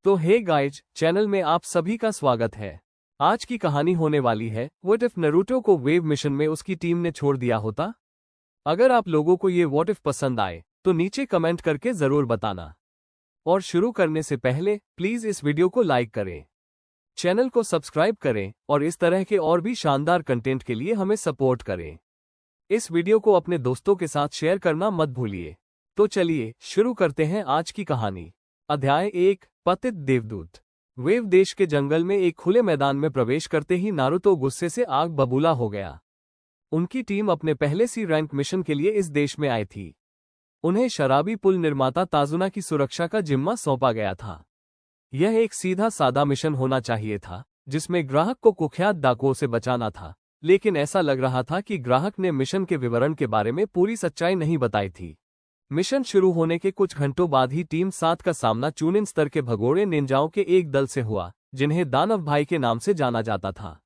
तो hey guys, channel में आप सभी का स्वागत है। आज की कहानी होने वाली है व्हाट इफ नारुतो को वेव मिशन में उसकी टीम ने छोड़ दिया होता। अगर आप लोगों को ये व्हाट इफ पसंद आए तो नीचे कमेंट करके जरूर बताना। और शुरू करने से पहले प्लीज इस वीडियो को लाइक करें, चैनल को सब्सक्राइब करें और इस तरह के और भी शानदार कंटेंट के लिए हमें सपोर्ट करें। इस वीडियो को अपने दोस्तों के साथ शेयर करना मत भूलिए। तो चलिए शुरू करते हैं आज की कहानी। अध्याय 1, पतित देवदूत। वेव देश के जंगल में एक खुले मैदान में प्रवेश करते ही नारुतो गुस्से से आग बबूला हो गया। उनकी टीम अपने पहले सी रैंक मिशन के लिए इस देश में आई थी। उन्हें शराबी पुल निर्माता ताजुना की सुरक्षा का जिम्मा सौंपा गया था। यह एक सीधा सादा मिशन होना चाहिए था जिसमें ग्राहक को कुख्यात डाकुओं से बचाना था, लेकिन ऐसा लग रहा था कि ग्राहक ने मिशन के विवरण के बारे में पूरी सच्चाई नहीं बताई थी। मिशन शुरू होने के कुछ घंटों बाद ही टीम 7 का सामना चूनिन स्तर के भगोड़े निंजाओं के एक दल से हुआ जिन्हें दानव भाई के नाम से जाना जाता था।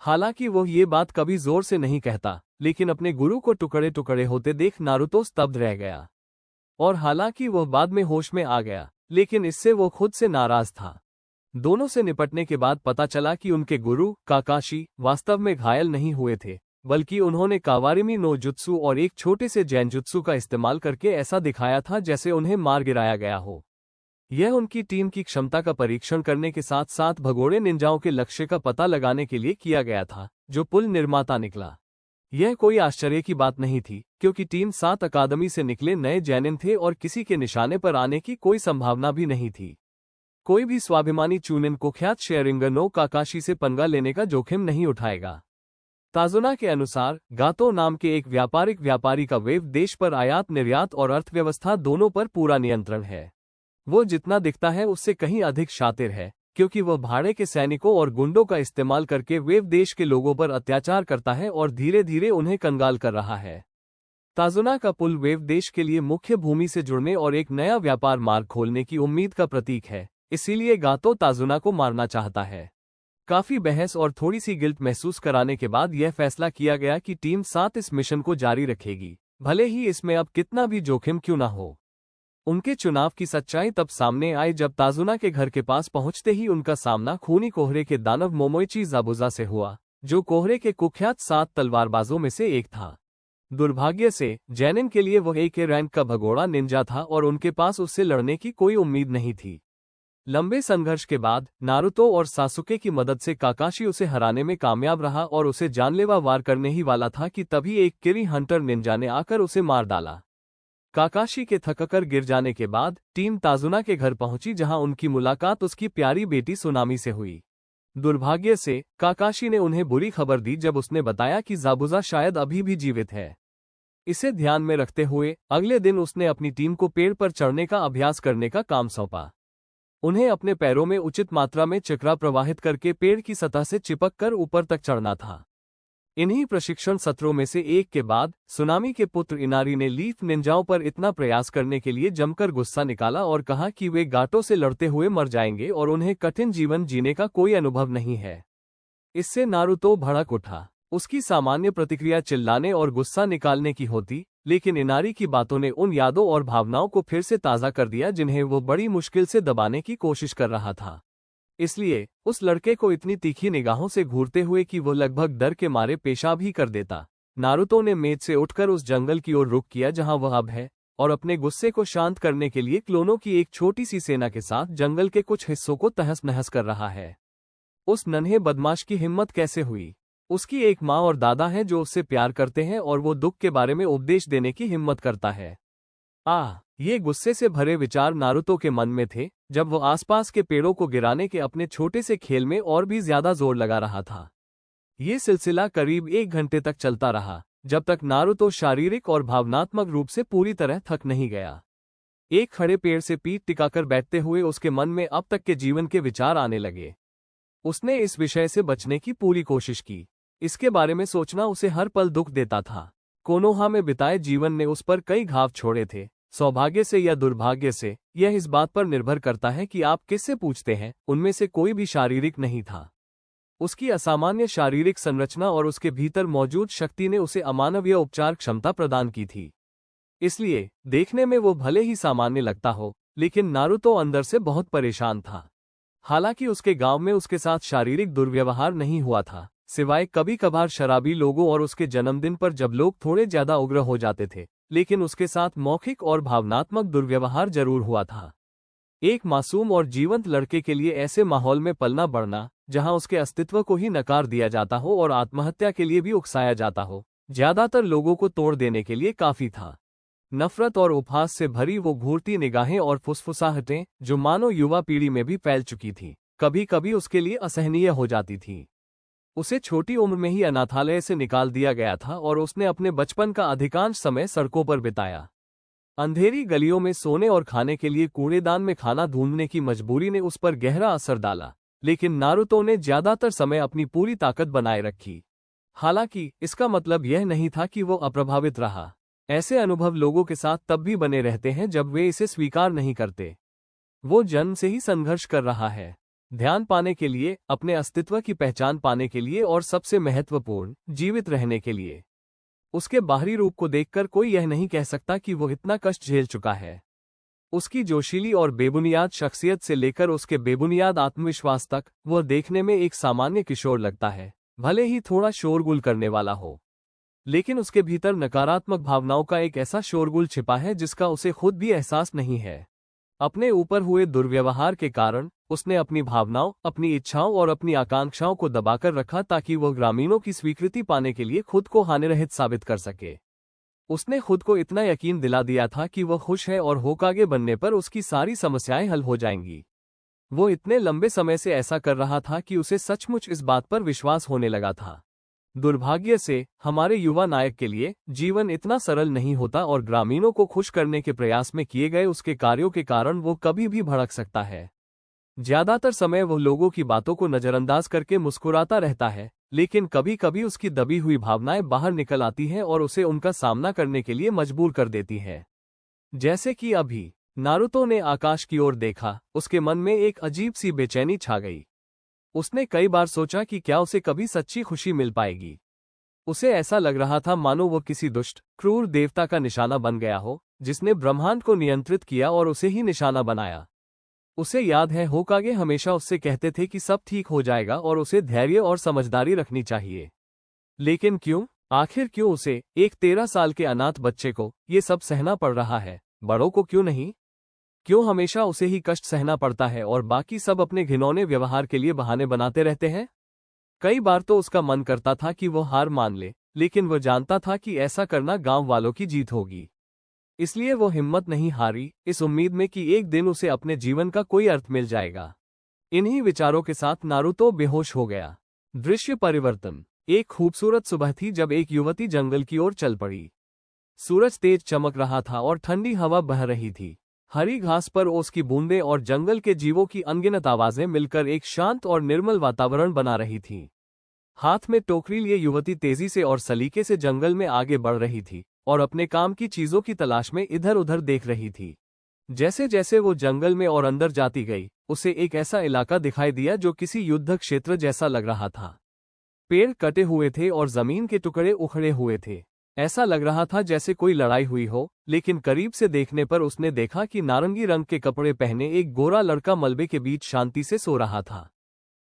हालांकि वो ये बात कभी जोर से नहीं कहता, लेकिन अपने गुरु को टुकड़े टुकड़े होते देख नारुतो स्तब्ध रह गया। और हालांकि वह बाद में होश में आ गया, लेकिन इससे वो खुद से नाराज था। दोनों से निपटने के बाद पता चला कि उनके गुरु काकाशी वास्तव में घायल नहीं हुए थे, बल्कि उन्होंने कावारिमी नो जुत्सु और एक छोटे से जैनजुत्सु का इस्तेमाल करके ऐसा दिखाया था जैसे उन्हें मार गिराया गया हो। यह उनकी टीम की क्षमता का परीक्षण करने के साथ साथ भगोड़े निंजाओं के लक्ष्य का पता लगाने के लिए किया गया था, जो पुल निर्माता निकला। यह कोई आश्चर्य की बात नहीं थी, क्योंकि टीम 7 अकादमी से निकले नए जैनिन थे और किसी के निशाने पर आने की कोई संभावना भी नहीं थी। कोई भी स्वाभिमानी चूनिन कुख्यात शेरिंगन नो काकाशी से पंगा लेने का जोखिम नहीं उठाएगा। ताजुना के अनुसार गातो नाम के एक व्यापारी का वेव देश पर आयात निर्यात और अर्थव्यवस्था दोनों पर पूरा नियंत्रण है। वो जितना दिखता है उससे कहीं अधिक शातिर है, क्योंकि वह भाड़े के सैनिकों और गुंडों का इस्तेमाल करके वेव देश के लोगों पर अत्याचार करता है और धीरे धीरे उन्हें कंगाल कर रहा है। ताजुना का पुल वेव देश के लिए मुख्य भूमि से जुड़ने और एक नया व्यापार मार्ग खोलने की उम्मीद का प्रतीक है, इसीलिए गातो ताजुना को मारना चाहता है। काफी बहस और थोड़ी सी गिल्ट महसूस कराने के बाद यह फैसला किया गया कि टीम 7 इस मिशन को जारी रखेगी, भले ही इसमें अब कितना भी जोखिम क्यों ना हो। उनके चुनाव की सच्चाई तब सामने आई जब ताजुना के घर के पास पहुंचते ही उनका सामना खूनी कोहरे के दानव मोमोइची जाबुजा से हुआ, जो कोहरे के कुख्यात 7 तलवारबाजों में से एक था। दुर्भाग्य से जैनिन के लिए वह एक रैंक का भगोड़ा निंजा था और उनके पास उससे लड़ने की कोई उम्मीद नहीं थी। लंबे संघर्ष के बाद नारुतो और सासुके की मदद से काकाशी उसे हराने में कामयाब रहा और उसे जानलेवा वार करने ही वाला था कि तभी एक किरी हंटर निंजा ने आकर उसे मार डाला। काकाशी के थककर गिर जाने के बाद टीम ताजुना के घर पहुंची, जहां उनकी मुलाकात उसकी प्यारी बेटी सुनामी से हुई। दुर्भाग्य से काकाशी ने उन्हें बुरी खबर दी जब उसने बताया कि जाबुजा शायद अभी भी जीवित है। इसे ध्यान में रखते हुए अगले दिन उसने अपनी टीम को पेड़ पर चढ़ने का अभ्यास करने का काम सौंपा। उन्हें अपने पैरों में उचित मात्रा में चक्रा प्रवाहित करके पेड़ की सतह से चिपक कर ऊपर तक चढ़ना था। इन्हीं प्रशिक्षण सत्रों में से एक के बाद सुनामी के पुत्र इनारी ने लीफ निंजाओं पर इतना प्रयास करने के लिए जमकर गुस्सा निकाला और कहा कि वे गाटों से लड़ते हुए मर जाएंगे और उन्हें कठिन जीवन जीने का कोई अनुभव नहीं है। इससे नारुतो भड़क उठा। उसकी सामान्य प्रतिक्रिया चिल्लाने और गुस्सा निकालने की होती, लेकिन इनारी की बातों ने उन यादों और भावनाओं को फिर से ताज़ा कर दिया जिन्हें वो बड़ी मुश्किल से दबाने की कोशिश कर रहा था। इसलिए उस लड़के को इतनी तीखी निगाहों से घूरते हुए कि वो लगभग डर के मारे पेशाब ही कर देता, नारुतो ने मेज से उठकर उस जंगल की ओर रुख किया जहां वह अब है, और अपने गुस्से को शांत करने के लिए क्लोनों की एक छोटी सी सेना के साथ जंगल के कुछ हिस्सों को तहस नहस कर रहा है। उस नन्हे बदमाश की हिम्मत कैसे हुई? उसकी एक माँ और दादा हैं जो उससे प्यार करते हैं और वो दुख के बारे में उपदेश देने की हिम्मत करता है। ये गुस्से से भरे विचार नारुतो के मन में थे जब वो आसपास के पेड़ों को गिराने के अपने छोटे से खेल में और भी ज्यादा जोर लगा रहा था। ये सिलसिला करीब 1 घंटे तक चलता रहा, जब तक नारुतो शारीरिक और भावनात्मक रूप से पूरी तरह थक नहीं गया। एक खड़े पेड़ से पीठ टिकाकर बैठते हुए उसके मन में अब तक के जीवन के विचार आने लगे। उसने इस विषय से बचने की पूरी कोशिश की। इसके बारे में सोचना उसे हर पल दुख देता था। कोनोहा में बिताए जीवन ने उस पर कई घाव छोड़े थे। सौभाग्य से या दुर्भाग्य से, यह इस बात पर निर्भर करता है कि आप किससे पूछते हैं, उनमें से कोई भी शारीरिक नहीं था। उसकी असामान्य शारीरिक संरचना और उसके भीतर मौजूद शक्ति ने उसे अमानवीय उपचार क्षमता प्रदान की थी। इसलिए देखने में वो भले ही सामान्य लगता हो, लेकिन नारुतो अंदर से बहुत परेशान था। हालांकि उसके गांव में उसके साथ शारीरिक दुर्व्यवहार नहीं हुआ था, सिवाय कभी कभार शराबी लोगों और उसके जन्मदिन पर जब लोग थोड़े ज्यादा उग्र हो जाते थे, लेकिन उसके साथ मौखिक और भावनात्मक दुर्व्यवहार जरूर हुआ था। एक मासूम और जीवंत लड़के के लिए ऐसे माहौल में पलना बढ़ना, जहां उसके अस्तित्व को ही नकार दिया जाता हो और आत्महत्या के लिए भी उकसाया जाता हो, ज्यादातर लोगों को तोड़ देने के लिए काफी था। नफरत और उपहास से भरी वो घूरती निगाहें और फुसफुसाहटें, जो मानो युवा पीढ़ी में भी फैल चुकी थी, कभी कभी उसके लिए असहनीय हो जाती थी। उसे छोटी उम्र में ही अनाथालय से निकाल दिया गया था और उसने अपने बचपन का अधिकांश समय सड़कों पर बिताया। अंधेरी गलियों में सोने और खाने के लिए कूड़ेदान में खाना ढूंढने की मजबूरी ने उस पर गहरा असर डाला, लेकिन नारुतो ने ज्यादातर समय अपनी पूरी ताकत बनाए रखी। हालांकि इसका मतलब यह नहीं था कि वो अप्रभावित रहा। ऐसे अनुभव लोगों के साथ तब भी बने रहते हैं जब वे इसे स्वीकार नहीं करते। वो जन्म से ही संघर्ष कर रहा है, ध्यान पाने के लिए, अपने अस्तित्व की पहचान पाने के लिए और सबसे महत्वपूर्ण, जीवित रहने के लिए। उसके बाहरी रूप को देखकर कोई यह नहीं कह सकता कि वो इतना कष्ट झेल चुका है। उसकी जोशीली और बेबुनियाद शख्सियत से लेकर उसके बेबुनियाद आत्मविश्वास तक, वह देखने में एक सामान्य किशोर लगता है, भले ही थोड़ा शोरगुल करने वाला हो। लेकिन उसके भीतर नकारात्मक भावनाओं का एक ऐसा शोरगुल छिपा है जिसका उसे खुद भी एहसास नहीं है। अपने ऊपर हुए दुर्व्यवहार के कारण उसने अपनी भावनाओं, अपनी इच्छाओं और अपनी आकांक्षाओं को दबाकर रखा ताकि वह ग्रामीणों की स्वीकृति पाने के लिए खुद को हानिरहित साबित कर सके। उसने खुद को इतना यकीन दिला दिया था कि वह खुश है और होकागे बनने पर उसकी सारी समस्याएं हल हो जाएंगी। वो इतने लंबे समय से ऐसा कर रहा था कि उसे सचमुच इस बात पर विश्वास होने लगा था। दुर्भाग्य से हमारे युवा नायक के लिए जीवन इतना सरल नहीं होता और ग्रामीणों को खुश करने के प्रयास में किए गए उसके कार्यों के कारण वो कभी भी भड़क सकता है। ज्यादातर समय वह लोगों की बातों को नजरअंदाज करके मुस्कुराता रहता है, लेकिन कभी कभी उसकी दबी हुई भावनाएं बाहर निकल आती हैं और उसे उनका सामना करने के लिए मजबूर कर देती हैं। जैसे कि अभी नारुतो ने आकाश की ओर देखा, उसके मन में एक अजीब सी बेचैनी छा गई। उसने कई बार सोचा कि क्या उसे कभी सच्ची खुशी मिल पाएगी। उसे ऐसा लग रहा था मानो वो किसी दुष्ट, क्रूर देवता का निशाना बन गया हो, जिसने ब्रह्मांड को नियंत्रित किया और उसे ही निशाना बनाया। उसे याद है होकागे हमेशा उससे कहते थे कि सब ठीक हो जाएगा और उसे धैर्य और समझदारी रखनी चाहिए। लेकिन क्यों, आखिर क्यों उसे, एक 13 साल के अनाथ बच्चे को, ये सब सहना पड़ रहा है? बड़ों को क्यों नहीं? क्यों हमेशा उसे ही कष्ट सहना पड़ता है और बाकी सब अपने घिनौने व्यवहार के लिए बहाने बनाते रहते हैं? कई बार तो उसका मन करता था कि वो हार मान ले, लेकिन वह जानता था कि ऐसा करना गांव वालों की जीत होगी। इसलिए वो हिम्मत नहीं हारी, इस उम्मीद में कि एक दिन उसे अपने जीवन का कोई अर्थ मिल जाएगा। इन्हीं विचारों के साथ नारुतो बेहोश हो गया। दृश्य परिवर्तन। एक खूबसूरत सुबह थी जब एक युवती जंगल की ओर चल पड़ी। सूरज तेज चमक रहा था और ठंडी हवा बह रही थी। हरी घास पर ओस की बूंदें और जंगल के जीवों की अनगिनत आवाजें मिलकर एक शांत और निर्मल वातावरण बना रही थीं। हाथ में टोकरी लिए युवती तेजी से और सलीके से जंगल में आगे बढ़ रही थी और अपने काम की चीजों की तलाश में इधर उधर देख रही थी। जैसे जैसे वो जंगल में और अंदर जाती गई, उसे एक ऐसा इलाका दिखाई दिया जो किसी युद्ध क्षेत्र जैसा लग रहा था। पेड़ कटे हुए थे और जमीन के टुकड़े उखड़े हुए थे। ऐसा लग रहा था जैसे कोई लड़ाई हुई हो, लेकिन करीब से देखने पर उसने देखा कि नारंगी रंग के कपड़े पहने एक गोरा लड़का मलबे के बीच शांति से सो रहा था।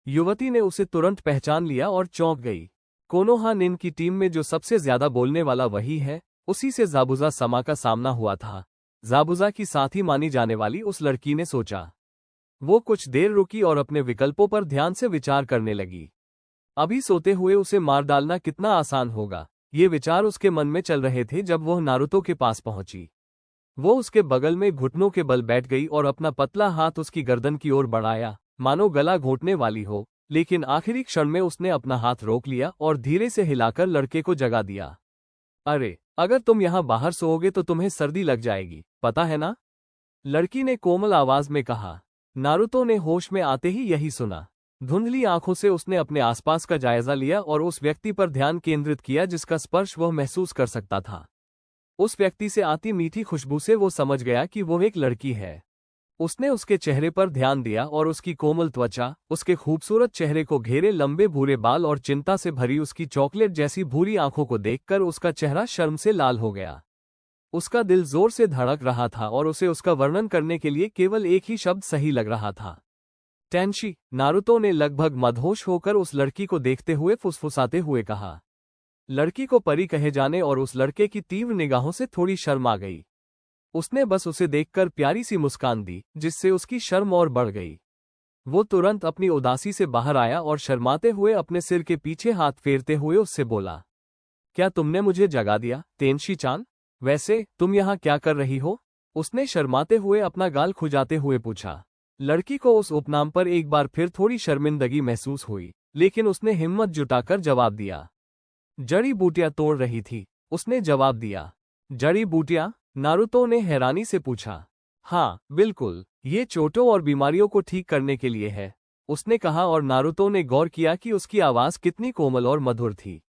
युवती ने उसे तुरंत पहचान लिया और चौंक गई। कोनोहा निन की टीम में जो सबसे ज्यादा बोलने वाला वही है, उसी से ज़ाबुज़ा समा का सामना हुआ था। ज़ाबुज़ा की साथी मानी जाने वाली उस लड़की ने सोचा। वो कुछ देर रुकी और अपने विकल्पों पर ध्यान से विचार करने लगी। अभी सोते हुए उसे मार डालना कितना आसान होगा, ये विचार उसके मन में चल रहे थे जब वह नारुतो के पास पहुंची। वो उसके बगल में घुटनों के बल बैठ गई और अपना पतला हाथ उसकी गर्दन की ओर बढ़ाया, मानो गला घोंटने वाली हो, लेकिन आखिरी क्षण में उसने अपना हाथ रोक लिया और धीरे से हिलाकर लड़के को जगा दिया। अरे, अगर तुम यहाँ बाहर सोओगे तो तुम्हें सर्दी लग जाएगी, पता है ना? लड़की ने कोमल आवाज में कहा। नारुतो ने होश में आते ही यही सुना। धुंधली आंखों से उसने अपने आसपास का जायजा लिया और उस व्यक्ति पर ध्यान केंद्रित किया जिसका स्पर्श वह महसूस कर सकता था। उस व्यक्ति से आती मीठी खुशबू से वो समझ गया कि वो एक लड़की है। उसने उसके चेहरे पर ध्यान दिया और उसकी कोमल त्वचा, उसके खूबसूरत चेहरे को घेरे लंबे भूरे बाल और चिंता से भरी उसकी चॉकलेट जैसी भूरी आंखों को देखकर उसका चेहरा शर्म से लाल हो गया। उसका दिल जोर से धड़क रहा था और उसे उसका वर्णन करने के लिए केवल एक ही शब्द सही लग रहा था। टेंशी, नारुतो ने लगभग मदहोश होकर उस लड़की को देखते हुए फुसफुसाते हुए कहा। लड़की को परी कहे जाने और उस लड़के की तीव्र निगाहों से थोड़ी शर्म आ गई। उसने बस उसे देखकर प्यारी सी मुस्कान दी, जिससे उसकी शर्म और बढ़ गई। वो तुरंत अपनी उदासी से बाहर आया और शर्माते हुए अपने सिर के पीछे हाथ फेरते हुए उससे बोला, क्या तुमने मुझे जगा दिया, तेनशी-चान? वैसे तुम यहाँ क्या कर रही हो? उसने शर्माते हुए अपना गाल खुजाते हुए पूछा। लड़की को उस उपनाम पर एक बार फिर थोड़ी शर्मिंदगी महसूस हुई, लेकिन उसने हिम्मत जुटाकर जवाब दिया। जड़ी बूटियां तोड़ रही थी, उसने जवाब दिया। जड़ी बूटियां? नारुतो ने हैरानी से पूछा। हाँ, बिल्कुल, ये चोटों और बीमारियों को ठीक करने के लिए है, उसने कहा और नारुतो ने गौर किया कि उसकी आवाज कितनी कोमल और मधुर थी।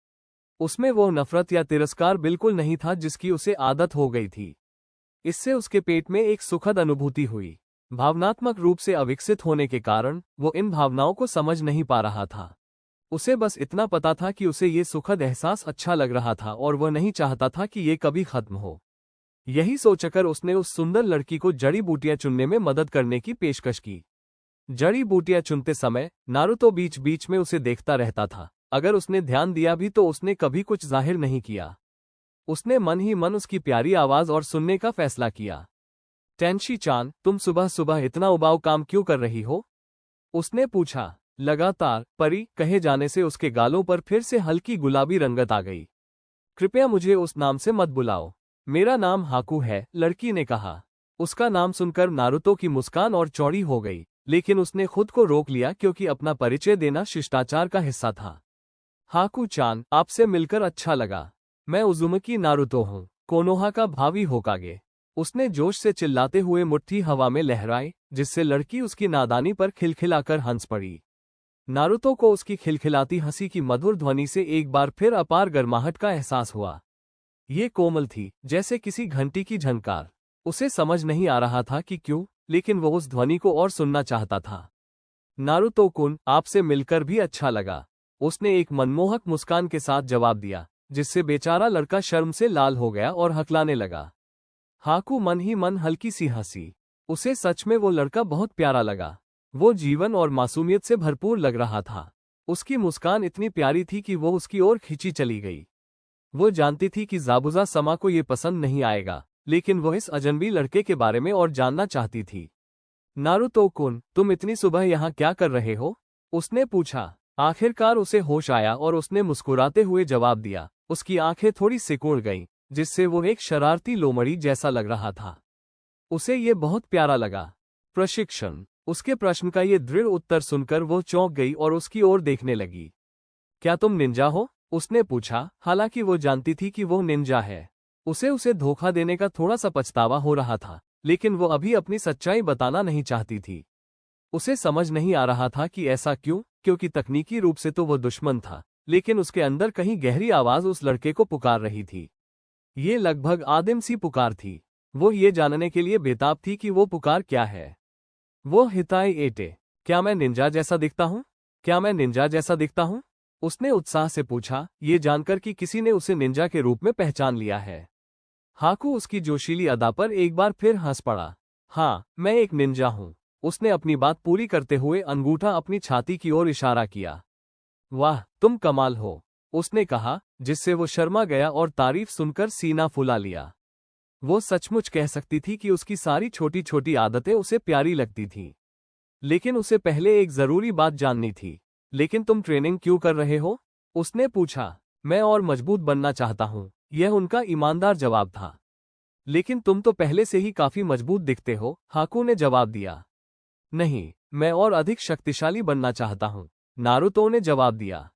उसमें वो नफरत या तिरस्कार बिल्कुल नहीं था जिसकी उसे आदत हो गई थी। इससे उसके पेट में एक सुखद अनुभूति हुई। भावनात्मक रूप से अविकसित होने के कारण वो इन भावनाओं को समझ नहीं पा रहा था। उसे बस इतना पता था कि उसे ये सुखद एहसास अच्छा लग रहा था और वह नहीं चाहता था कि ये कभी खत्म हो। यही सोचकर उसने उस सुंदर लड़की को जड़ी बूटियां चुनने में मदद करने की पेशकश की। जड़ी बूटियां चुनते समय नारुतो बीच बीच में उसे देखता रहता था। अगर उसने ध्यान दिया भी तो उसने कभी कुछ जाहिर नहीं किया। उसने मन ही मन उसकी प्यारी आवाज और सुनने का फैसला किया। टेंशी-चान, तुम सुबह सुबह इतना उबाऊ काम क्यों कर रही हो? उसने पूछा। लगातार परी कहे जाने से उसके गालों पर फिर से हल्की गुलाबी रंगत आ गई। कृपया मुझे उस नाम से मत बुलाओ। मेरा नाम हाकू है, लड़की ने कहा। उसका नाम सुनकर नारुतो की मुस्कान और चौड़ी हो गई, लेकिन उसने खुद को रोक लिया क्योंकि अपना परिचय देना शिष्टाचार का हिस्सा था। हाकू-चान, आपसे मिलकर अच्छा लगा। मैं उजुमकी नारुतो हूँ, कोनोहा का भावी होकागे। उसने जोश से चिल्लाते हुए मुट्ठी हवा में लहराई, जिससे लड़की उसकी नादानी पर खिलखिलाकर हंस पड़ी। नारुतो को उसकी खिलखिलाती हंसी की मधुर ध्वनि से एक बार फिर अपार गर्माहट का एहसास हुआ। ये कोमल थी, जैसे किसी घंटी की झनकार। उसे समझ नहीं आ रहा था कि क्यों, लेकिन वो उस ध्वनि को और सुनना चाहता था। नारुतो-कुन, आपसे मिलकर भी अच्छा लगा। उसने एक मनमोहक मुस्कान के साथ जवाब दिया, जिससे बेचारा लड़का शर्म से लाल हो गया और हकलाने लगा। हाकू मन ही मन हल्की सी हंसी। उसे सच में वो लड़का बहुत प्यारा लगा। वो जीवन और मासूमियत से भरपूर लग रहा था। उसकी मुस्कान इतनी प्यारी थी कि वो उसकी ओर खींची चली गई। वो जानती थी कि ज़ाबुज़ा समा को ये पसंद नहीं आएगा, लेकिन वो इस अजनबी लड़के के बारे में और जानना चाहती थी। नारुतो-कुन, तुम इतनी सुबह यहाँ क्या कर रहे हो? उसने पूछा। आखिरकार उसे होश आया और उसने मुस्कुराते हुए जवाब दिया। उसकी आंखें थोड़ी सिकुड़ गईं, जिससे वो एक शरारती लोमड़ी जैसा लग रहा था। उसे ये बहुत प्यारा लगा। प्रशिक्षण। उसके प्रश्न का ये दृढ़ उत्तर सुनकर वो चौंक गई और उसकी ओर देखने लगी। क्या तुम निंजा हो? उसने पूछा, हालांकि वो जानती थी कि वो निंजा है। उसे धोखा देने का थोड़ा सा पछतावा हो रहा था, लेकिन वो अभी अपनी सच्चाई बताना नहीं चाहती थी। उसे समझ नहीं आ रहा था कि ऐसा क्यों, क्योंकि तकनीकी रूप से तो वो दुश्मन था, लेकिन उसके अंदर कहीं गहरी आवाज उस लड़के को पुकार रही थी। ये लगभग आदिम सी पुकार थी। वो ये जानने के लिए बेताब थी कि वो पुकार क्या है। वो हिताई एटे, क्या मैं निंजा जैसा दिखता हूँ? क्या मैं निंजा जैसा दिखता हूँ? उसने उत्साह से पूछा, ये जानकर कि किसी ने उसे निंजा के रूप में पहचान लिया है। हाकू उसकी जोशीली अदा पर एक बार फिर हंस पड़ा। हाँ, मैं एक निंजा हूँ। उसने अपनी बात पूरी करते हुए अंगूठा अपनी छाती की ओर इशारा किया। वाह, तुम कमाल हो, उसने कहा, जिससे वो शर्मा गया और तारीफ सुनकर सीना फुला लिया। वो सचमुच कह सकती थी कि उसकी सारी छोटी छोटी आदतें उसे प्यारी लगती थीं। लेकिन उसे पहले एक जरूरी बात जाननी थी। लेकिन तुम ट्रेनिंग क्यों कर रहे हो? उसने पूछा। मैं और मजबूत बनना चाहता हूँ, यह उनका ईमानदार जवाब था। लेकिन तुम तो पहले से ही काफी मजबूत दिखते हो, हाकू ने जवाब दिया। नहीं, मैं और अधिक शक्तिशाली बनना चाहता हूँ, नारुतो ने जवाब दिया।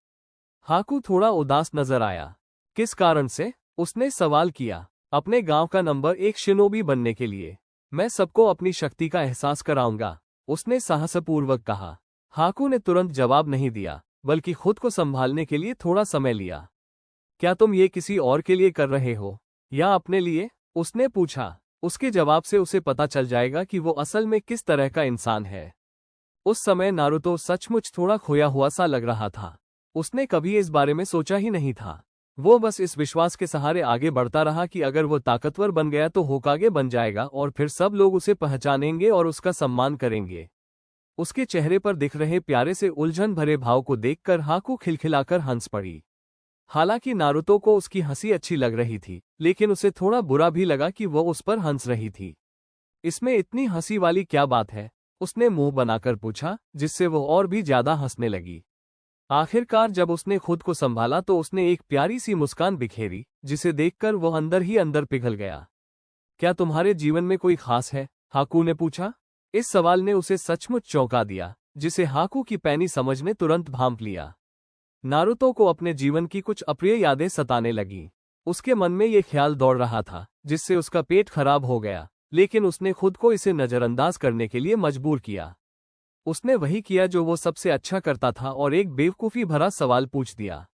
हाकू थोड़ा उदास नजर आया। किस कारण से? उसने सवाल किया। अपने गांव का नंबर 1 शिनोबी बनने के लिए। मैं सबको अपनी शक्ति का एहसास कराऊंगा, उसने साहसपूर्वक कहा। हाकू ने तुरंत जवाब नहीं दिया, बल्कि खुद को संभालने के लिए थोड़ा समय लिया। क्या तुम ये किसी और के लिए कर रहे हो, या अपने लिए? उसने पूछा। उसके जवाब से उसे पता चल जाएगा कि वो असल में किस तरह का इंसान है। उस समय नारुतो सचमुच थोड़ा खोया हुआ सा लग रहा था। उसने कभी इस बारे में सोचा ही नहीं था। वो बस इस विश्वास के सहारे आगे बढ़ता रहा कि अगर वो ताकतवर बन गया तो होकागे बन जाएगा और फिर सब लोग उसे पहचानेंगे और उसका सम्मान करेंगे। उसके चेहरे पर दिख रहे प्यारे से उलझन भरे भाव को देखकर हाकू खिलखिलाकर हंस पड़ी। हालांकि नारुतो को उसकी हंसी अच्छी लग रही थी, लेकिन उसे थोड़ा बुरा भी लगा कि वो उस पर हंस रही थी। इसमें इतनी हंसी वाली क्या बात है? उसने मुंह बनाकर पूछा, जिससे वो और भी ज्यादा हंसने लगी। आखिरकार जब उसने खुद को संभाला तो उसने एक प्यारी सी मुस्कान बिखेरी, जिसे देखकर वो अंदर ही अंदर पिघल गया। क्या तुम्हारे जीवन में कोई खास है? हाकू ने पूछा। इस सवाल ने उसे सचमुच चौंका दिया, जिसे हाकू की पैनी समझ ने तुरंत भांप लिया। नारुतो को अपने जीवन की कुछ अप्रिय यादें सताने लगीं। उसके मन में ये ख्याल दौड़ रहा था, जिससे उसका पेट खराब हो गया, लेकिन उसने खुद को इसे नजरअंदाज करने के लिए मजबूर किया। उसने वही किया जो वो सबसे अच्छा करता था और एक बेवकूफ़ी भरा सवाल पूछ दिया।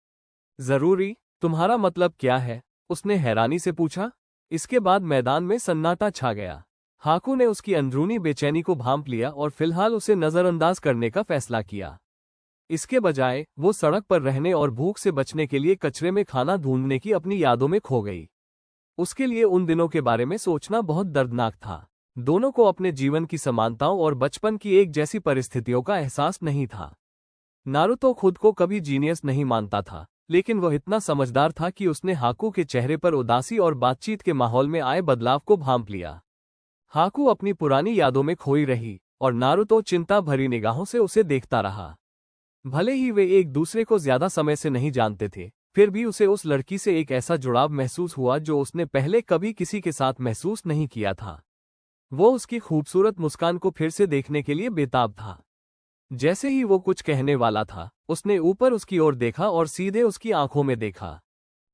जरूरी? तुम्हारा मतलब क्या है? उसने हैरानी से पूछा। इसके बाद मैदान में सन्नाटा छा गया। हाकू ने उसकी अंदरूनी बेचैनी को भांप लिया और फिलहाल उसे नजरअंदाज करने का फैसला किया। इसके बजाय वो सड़क पर रहने और भूख से बचने के लिए कचरे में खाना ढूंढने की अपनी यादों में खो गई। उसके लिए उन दिनों के बारे में सोचना बहुत दर्दनाक था। दोनों को अपने जीवन की समानताओं और बचपन की एक जैसी परिस्थितियों का एहसास नहीं था। नारुतो खुद को कभी जीनियस नहीं मानता था, लेकिन वह इतना समझदार था कि उसने हाकू के चेहरे पर उदासी और बातचीत के माहौल में आए बदलाव को भांप लिया। हाकू अपनी पुरानी यादों में खोई रही और नारुतो चिंता भरी निगाहों से उसे देखता रहा। भले ही वे एक दूसरे को ज्यादा समय से नहीं जानते थे, फिर भी उसे उस लड़की से एक ऐसा जुड़ाव महसूस हुआ जो उसने पहले कभी किसी के साथ महसूस नहीं किया था। वो उसकी खूबसूरत मुस्कान को फिर से देखने के लिए बेताब था। जैसे ही वो कुछ कहने वाला था, उसने ऊपर उसकी ओर देखा और सीधे उसकी आंखों में देखा।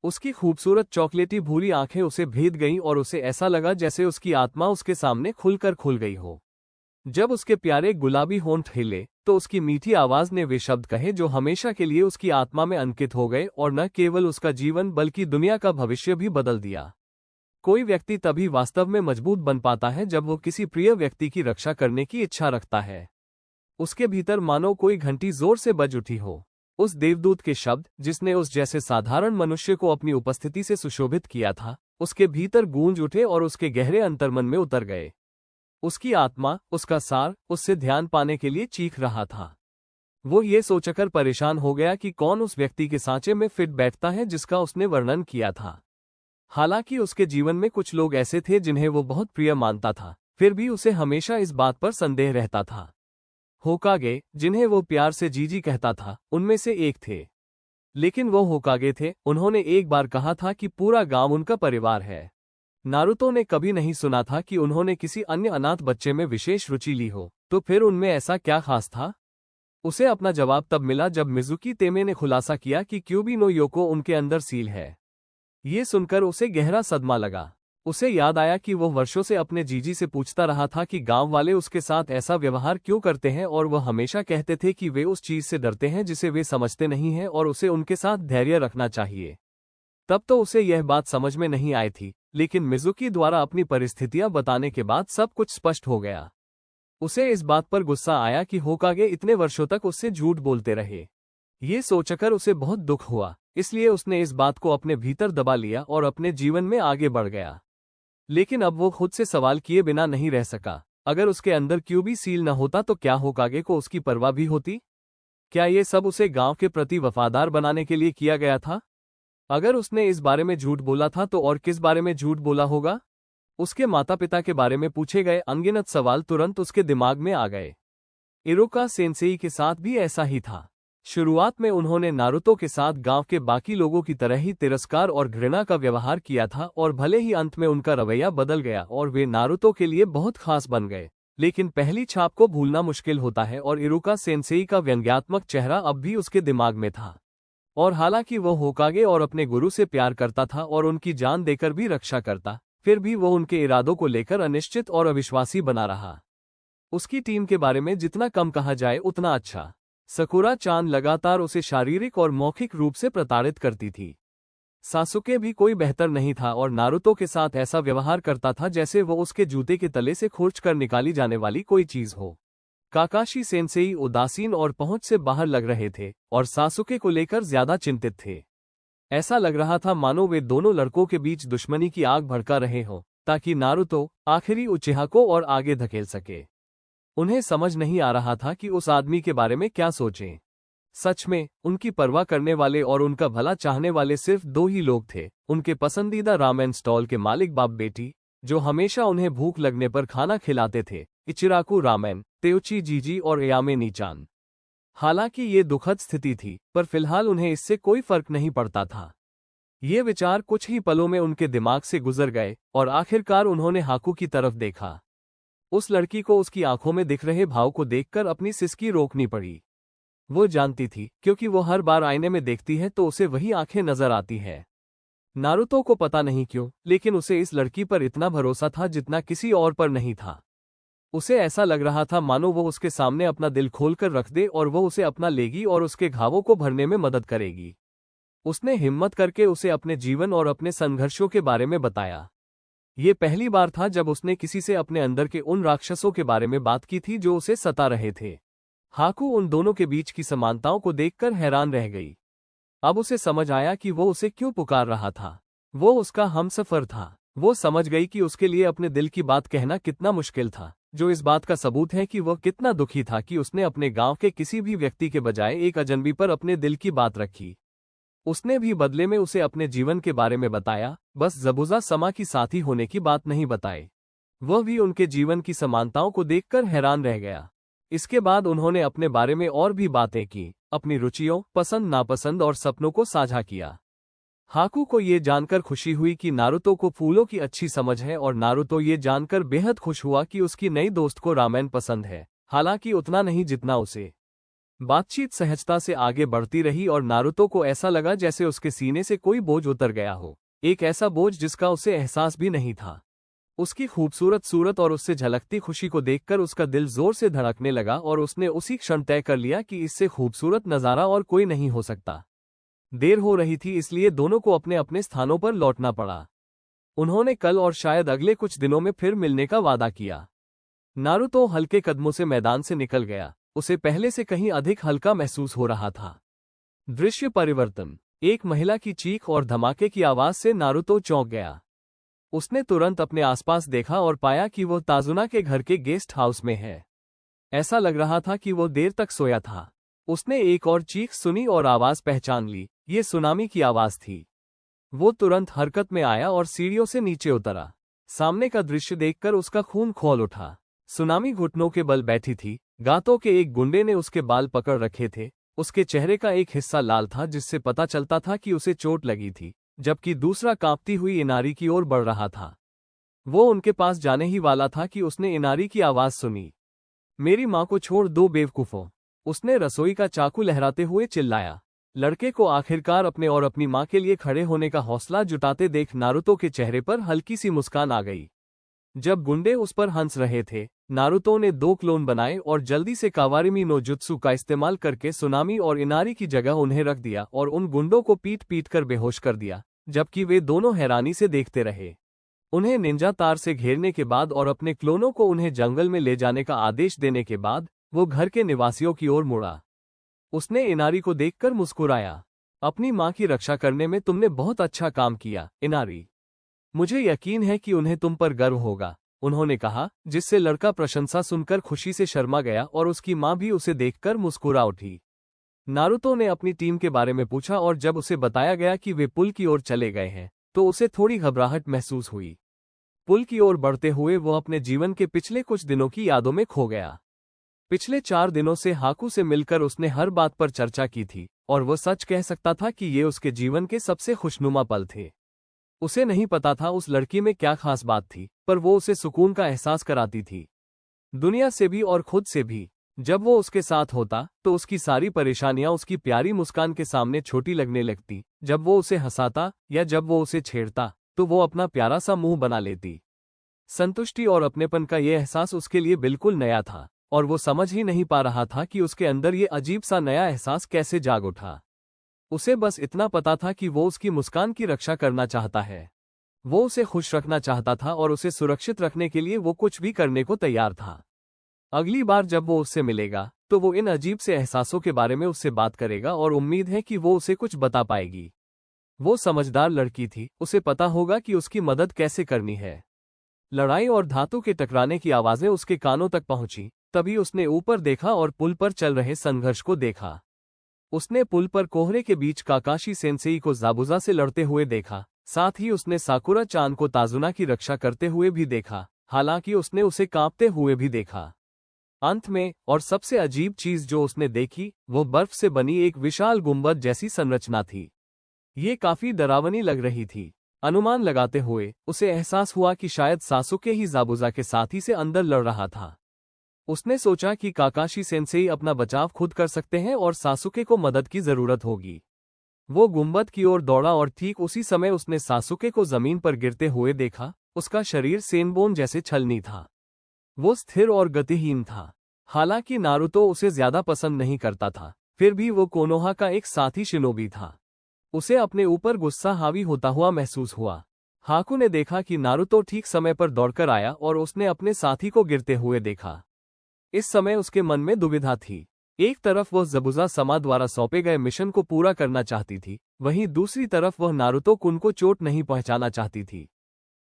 उसकी खूबसूरत चॉकलेटी भूरी आंखें उसे भेद गईं और उसे ऐसा लगा जैसे उसकी आत्मा उसके सामने खुलकर खुल गई हो। जब उसके प्यारे गुलाबी होंठ हिले, तो उसकी मीठी आवाज ने वे शब्द कहे जो हमेशा के लिए उसकी आत्मा में अंकित हो गए और न केवल उसका जीवन बल्कि दुनिया का भविष्य भी बदल दिया। कोई व्यक्ति तभी वास्तव में मजबूत बन पाता है जब वो किसी प्रिय व्यक्ति की रक्षा करने की इच्छा रखता है। उसके भीतर मानो कोई घंटी जोर से बज उठी हो। उस देवदूत के शब्द, जिसने उस जैसे साधारण मनुष्य को अपनी उपस्थिति से सुशोभित किया था, उसके भीतर गूंज उठे और उसके गहरे अंतर्मन में उतर गए। उसकी आत्मा, उसका सार, उससे ध्यान पाने के लिए चीख रहा था। वो ये सोचकर परेशान हो गया कि कौन उस व्यक्ति के सांचे में फिट बैठता है जिसका उसने वर्णन किया था। हालांकि उसके जीवन में कुछ लोग ऐसे थे जिन्हें वो बहुत प्रिय मानता था, फिर भी उसे हमेशा इस बात पर संदेह रहता था। होकागे, जिन्हें वो प्यार से जीजी कहता था, उनमें से एक थे। लेकिन वो होकागे थे, उन्होंने एक बार कहा था कि पूरा गांव उनका परिवार है। नारुतो ने कभी नहीं सुना था कि उन्होंने किसी अन्य अनाथ बच्चे में विशेष रुचि ली हो, तो फिर उनमें ऐसा क्या खास था? उसे अपना जवाब तब मिला जब मिजुकी तेमे ने खुलासा किया कि क्यूबी नो योको उनके अंदर सील है। ये सुनकर उसे गहरा सदमा लगा। उसे याद आया कि वो वर्षों से अपने जीजी से पूछता रहा था कि गांव वाले उसके साथ ऐसा व्यवहार क्यों करते हैं, और वह हमेशा कहते थे कि वे उस चीज से डरते हैं जिसे वे समझते नहीं हैं और उसे उनके साथ धैर्य रखना चाहिए। तब तो उसे यह बात समझ में नहीं आई थी, लेकिन मिजुकी द्वारा अपनी परिस्थितियां बताने के बाद सब कुछ स्पष्ट हो गया। उसे इस बात पर गुस्सा आया कि होकागे इतने वर्षों तक उससे झूठ बोलते रहे। ये सोचकर उसे बहुत दुख हुआ, इसलिए उसने इस बात को अपने भीतर दबा लिया और अपने जीवन में आगे बढ़ गया। लेकिन अब वो खुद से सवाल किए बिना नहीं रह सका। अगर उसके अंदर क्यूबी सील न होता तो क्या होकागे को उसकी परवाह भी होती? क्या ये सब उसे गांव के प्रति वफादार बनाने के लिए किया गया था? अगर उसने इस बारे में झूठ बोला था तो और किस बारे में झूठ बोला होगा? उसके माता पिता के बारे में पूछे गए अनगिनत सवाल तुरंत उसके दिमाग में आ गए। इरुका सेंसेई के साथ भी ऐसा ही था। शुरुआत में उन्होंने नारुतो के साथ गांव के बाकी लोगों की तरह ही तिरस्कार और घृणा का व्यवहार किया था, और भले ही अंत में उनका रवैया बदल गया और वे नारुतो के लिए बहुत खास बन गए, लेकिन पहली छाप को भूलना मुश्किल होता है और इरुका सेंसेई का व्यंग्यात्मक चेहरा अब भी उसके दिमाग में था। और हालांकि वो होकागे और अपने गुरु से प्यार करता था और उनकी जान देकर भी रक्षा करता, फिर भी वो उनके इरादों को लेकर अनिश्चित और अविश्वासी बना रहा। उसकी टीम के बारे में जितना कम कहा जाए उतना अच्छा। सकुरा चान लगातार उसे शारीरिक और मौखिक रूप से प्रताड़ित करती थी। सासुके भी कोई बेहतर नहीं था और नारुतो के साथ ऐसा व्यवहार करता था जैसे वो उसके जूते के तले से खींच कर निकाली जाने वाली कोई चीज हो। काकाशी सेंसेई उदासीन और पहुंच से बाहर लग रहे थे और सासुके को लेकर ज्यादा चिंतित थे। ऐसा लग रहा था मानो वे दोनों लड़कों के बीच दुश्मनी की आग भड़का रहे हों, ताकि नारुतो आखिरी उचिहा को और आगे धकेल सके। उन्हें समझ नहीं आ रहा था कि उस आदमी के बारे में क्या सोचें। सच में, उनकी परवाह करने वाले और उनका भला चाहने वाले सिर्फ दो ही लोग थे, उनके पसंदीदा रामेन स्टॉल के मालिक बाप बेटी, जो हमेशा उन्हें भूख लगने पर खाना खिलाते थे, इचिराकू रामेन, तेउची जीजी और एयामे नीचान। हालांकि ये दुखद स्थिति थी, पर फिलहाल उन्हें इससे कोई फर्क नहीं पड़ता था। ये विचार कुछ ही पलों में उनके दिमाग से गुजर गए और आखिरकार उन्होंने हाकू की तरफ देखा। उस लड़की को उसकी आंखों में दिख रहे भाव को देखकर अपनी सिसकी रोकनी पड़ी। वो जानती थी, क्योंकि वो हर बार आईने में देखती है तो उसे वही आंखें नजर आती है। नारुतो को पता नहीं क्यों, लेकिन उसे इस लड़की पर इतना भरोसा था जितना किसी और पर नहीं था। उसे ऐसा लग रहा था मानो वो उसके सामने अपना दिल खोलकर रख दे और वो उसे अपना लेगी और उसके घावों को भरने में मदद करेगी। उसने हिम्मत करके उसे अपने जीवन और अपने संघर्षों के बारे में बताया। ये पहली बार था जब उसने किसी से अपने अंदर के उन राक्षसों के बारे में बात की थी जो उसे सता रहे थे। हाकू उन दोनों के बीच की समानताओं को देखकर हैरान रह गई। अब उसे समझ आया कि वो उसे क्यों पुकार रहा था। वो उसका हमसफर था। वो समझ गई कि उसके लिए अपने दिल की बात कहना कितना मुश्किल था, जो इस बात का सबूत है कि वह कितना दुखी था कि उसने अपने गांव के किसी भी व्यक्ति के बजाय एक अजनबी पर अपने दिल की बात रखी। उसने भी बदले में उसे अपने जीवन के बारे में बताया, बस ज़बूज़ा समा की साथी होने की बात नहीं बताई। वह भी उनके जीवन की समानताओं को देखकर हैरान रह गया। इसके बाद उन्होंने अपने बारे में और भी बातें की, अपनी रुचियों, पसंद नापसंद और सपनों को साझा किया। हाकू को ये जानकर खुशी हुई कि नारुतो को फूलों की अच्छी समझ है और नारुतो ये जानकर बेहद खुश हुआ कि उसकी नई दोस्त को रामेन पसंद है, हालांकि उतना नहीं जितना उसे। बातचीत सहजता से आगे बढ़ती रही और नारुतो को ऐसा लगा जैसे उसके सीने से कोई बोझ उतर गया हो, एक ऐसा बोझ जिसका उसे एहसास भी नहीं था। उसकी खूबसूरत सूरत और उससे झलकती खुशी को देखकर उसका दिल जोर से धड़कने लगा और उसने उसी क्षण तय कर लिया कि इससे खूबसूरत नज़ारा और कोई नहीं हो सकता। देर हो रही थी, इसलिए दोनों को अपने अपने स्थानों पर लौटना पड़ा। उन्होंने कल और शायद अगले कुछ दिनों में फिर मिलने का वादा किया। नारुतो हल्के कदमों से मैदान से निकल गया। उसे पहले से कहीं अधिक हल्का महसूस हो रहा था। दृश्य परिवर्तन। एक महिला की चीख और धमाके की आवाज से नारुतो चौंक गया। उसने तुरंत अपने आसपास देखा और पाया कि वो ताजुना के घर के गेस्ट हाउस में है। ऐसा लग रहा था कि वो देर तक सोया था। उसने एक और चीख सुनी और आवाज पहचान ली। ये सुनामी की आवाज थी। वो तुरंत हरकत में आया और सीढ़ियों से नीचे उतरा। सामने का दृश्य देखकर उसका खून खौल उठा। सुनामी घुटनों के बल बैठी थी। गातों के एक गुंडे ने उसके बाल पकड़ रखे थे। उसके चेहरे का एक हिस्सा लाल था, जिससे पता चलता था कि उसे चोट लगी थी, जबकि दूसरा कांपती हुई इनारी की ओर बढ़ रहा था। वो उनके पास जाने ही वाला था कि उसने इनारी की आवाज सुनी। मेरी माँ को छोड़ दो बेवकूफों, उसने रसोई का चाकू लहराते हुए चिल्लाया। लड़के को आखिरकार अपने और अपनी माँ के लिए खड़े होने का हौसला जुटाते देख नारुतो के चेहरे पर हल्की सी मुस्कान आ गई। जब गुंडे उस पर हंस रहे थे, नारुतो ने 2 क्लोन बनाए और जल्दी से कावारिमी नो जुत्सु का इस्तेमाल करके सुनामी और इनारी की जगह उन्हें रख दिया और उन गुंडों को पीट पीट कर बेहोश कर दिया, जबकि वे दोनों हैरानी से देखते रहे। उन्हें निंजा तार से घेरने के बाद और अपने क्लोनों को उन्हें जंगल में ले जाने का आदेश देने के बाद वो घर के निवासियों की ओर मुड़ा। उसने इनारी को देखकर मुस्कुराया। अपनी माँ की रक्षा करने में तुमने बहुत अच्छा काम किया, इनारी। मुझे यकीन है कि उन्हें तुम पर गर्व होगा, उन्होंने कहा, जिससे लड़का प्रशंसा सुनकर खुशी से शर्मा गया और उसकी माँ भी उसे देखकर मुस्कुरा उठी। नारुतो ने अपनी टीम के बारे में पूछा और जब उसे बताया गया कि वे पुल की ओर चले गए हैं, तो उसे थोड़ी घबराहट महसूस हुई। पुल की ओर बढ़ते हुए वो अपने जीवन के पिछले कुछ दिनों की यादों में खो गया। पिछले 4 दिनों से हाकू से मिलकर उसने हर बात पर चर्चा की थी और वो सच कह सकता था कि ये उसके जीवन के सबसे खुशनुमा पल थे। उसे नहीं पता था उस लड़की में क्या खास बात थी, पर वो उसे सुकून का एहसास कराती थी, दुनिया से भी और खुद से भी। जब वो उसके साथ होता तो उसकी सारी परेशानियां उसकी प्यारी मुस्कान के सामने छोटी लगने लगती। जब वो उसे हंसाता या जब वो उसे छेड़ता तो वो अपना प्यारा सा मुंह बना लेती। संतुष्टि और अपनेपन का ये एहसास उसके लिए बिल्कुल नया था और वो समझ ही नहीं पा रहा था कि उसके अंदर ये अजीब सा नया एहसास कैसे जाग उठा। उसे बस इतना पता था कि वो उसकी मुस्कान की रक्षा करना चाहता है। वो उसे खुश रखना चाहता था और उसे सुरक्षित रखने के लिए वो कुछ भी करने को तैयार था। अगली बार जब वो उससे मिलेगा तो वो इन अजीब से एहसासों के बारे में उससे बात करेगा और उम्मीद है कि वो उसे कुछ बता पाएगी। वो समझदार लड़की थी, उसे पता होगा कि उसकी मदद कैसे करनी है। लड़ाई और धातु के टकराने की आवाजें उसके कानों तक पहुंची। तभी उसने ऊपर देखा और पुल पर चल रहे संघर्ष को देखा। उसने पुल पर कोहरे के बीच काकाशी सेंसेई को ज़ाबुज़ा से लड़ते हुए देखा। साथ ही उसने साकुरा चान को ताजुना की रक्षा करते हुए भी देखा, हालांकि उसने उसे कांपते हुए भी देखा। अंत में, और सबसे अजीब चीज जो उसने देखी, वो बर्फ से बनी एक विशाल गुंबद जैसी संरचना थी। ये काफी डरावनी लग रही थी। अनुमान लगाते हुए उसे एहसास हुआ कि शायद सासुके ही ज़ाबुज़ा के साथी से अंदर लड़ रहा था। उसने सोचा कि काकाशी सेंसेई अपना बचाव खुद कर सकते हैं और सासुके को मदद की जरूरत होगी। वो गुंबद की ओर दौड़ा और ठीक उसी समय उसने सासुके को जमीन पर गिरते हुए देखा। उसका शरीर सेनबोन जैसे छलनी था। वो स्थिर और गतिहीन था। हालांकि नारुतो उसे ज्यादा पसंद नहीं करता था, फिर भी वो कोनोहा का एक साथी शिनोबी था। उसे अपने ऊपर गुस्सा हावी होता हुआ महसूस हुआ। हाकू ने देखा कि नारुतो ठीक समय पर दौड़कर आया और उसने अपने साथी को गिरते हुए देखा। इस समय उसके मन में दुविधा थी। एक तरफ वह ज़ाबुज़ा समा द्वारा सौंपे गए मिशन को पूरा करना चाहती थी, वहीं दूसरी तरफ वह नारुतो कुन को चोट नहीं पहुंचाना चाहती थी।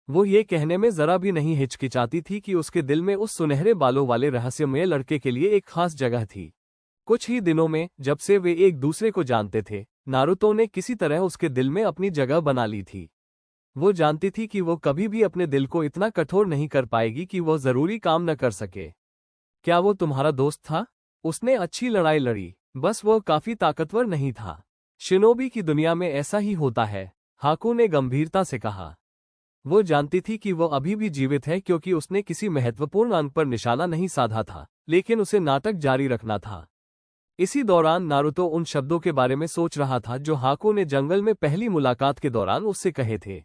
वो ये कहने में जरा भी नहीं हिचकिचाती थी कि उसके दिल में उस सुनहरे बालों वाले रहस्यमय लड़के के लिए एक खास जगह थी। कुछ ही दिनों में, जब से वे एक दूसरे को जानते थे, नारुतो ने किसी तरह उसके दिल में अपनी जगह बना ली थी। वो जानती थी कि वो कभी भी अपने दिल को इतना कठोर नहीं कर पाएगी कि वो जरूरी काम न कर सके। क्या वो तुम्हारा दोस्त था? उसने अच्छी लड़ाई लड़ी, बस वो काफी ताकतवर नहीं था। शिनोबी की दुनिया में ऐसा ही होता है, हाकू ने गंभीरता से कहा। वो जानती थी कि वो अभी भी जीवित है क्योंकि उसने किसी महत्वपूर्ण अंक पर निशाना नहीं साधा था, लेकिन उसे नाटक जारी रखना था। इसी दौरान नारुतो उन शब्दों के बारे में सोच रहा था जो हाकू ने जंगल में पहली मुलाकात के दौरान उससे कहे थे।